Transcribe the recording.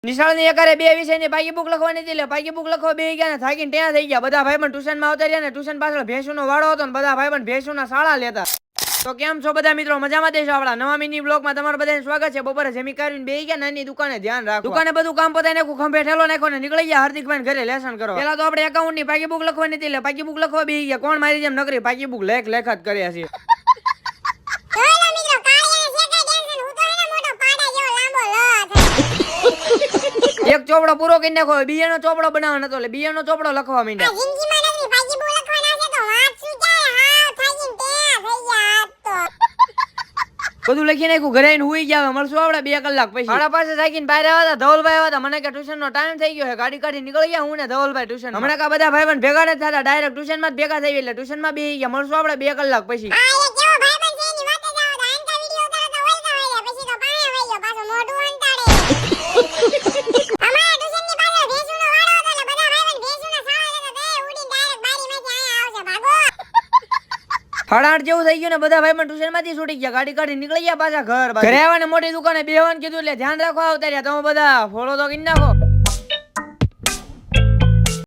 નિશાળ ની એકારે બે વિષયની પાકી બુક લખવાની હતી એટલે પાકી બુક લખવા બે ગયા ને થાકીને ત્યાં થઈ ગયા. બધા ભાઈ પણ ટ્યુશનમાં આવતા રહ્યા ને ટ્યુશન પાછળ ભેંસુનો વાળો હતો ને બધા ભાઈ પણ ભેંસુના શાળા લેતા. તો કેમ છો બધા મિત્રો, મજામાં દેશો? આપણા નવા મિની બ્લોગમાં તમારું બધાનું સ્વાગત છે. બપોરે જમી કરીને બેહી ગયા નાની દુકાને, ધ્યાન રાખો. દુકાને બધું કામ પતાઈ નાખ્યું, ખંભે ઠેલો નાખ્યો ને નીકળી ગયા હાર્દિકભાઈ ઘરે લેસન કરો. પેલા તો આપણે એકાઉન્ટ ની પાકી બુક લખવાની હતી એટલે પાકી બુક લખવા બેહી ગયા. કોણ મારી જેમ નકરી પાકી બુક લેખ જ કર્યા છે. એક ચોપડો પૂરો કરી નાખો, બીજાનો ચોપડો બનાવવાનો હતો એટલે બીજાનો ચોપડો લખવા માંડ્યા. બધું લખી નાખ્યું, ઘરે આવીને હુઈ ગયા. મળશું આપણે 2 કલાક પછી. મારા પાસે થાકીને બહાર આવ્યા હતા, ધવલભાઈ આવ્યા હતા. મને કે ટ્યુશન નો ટાઈમ થઈ ગયો છે, ગાડી કાઢી નીકળી ગયા હું ને ધવલભાઈ ટ્યુશન. હમણાં કા બધા ભાઈ બંધ ભેગા નથી થતા, ડાયરેક્ટ ટ્યુશન માં જ ભેગા થઈ એટલે ટ્યુશન માં બેસી ગયા. મળશું આપણે 2 કલાક પછી. ફળાટ જેવું થઈ ગયું ને બધા ભાઈ પણ ટ્યુશન માંથી છૂટી ગયા, ગાડી કાઢી નીકળી ગયા પાછા ઘરે. આવ્યા ને મોટી દુકાને બેહવાનું કીધું એટલે ધ્યાન રાખવા આવતા રહ્યા. તમે બધા ફોલો તો કરી નાખો.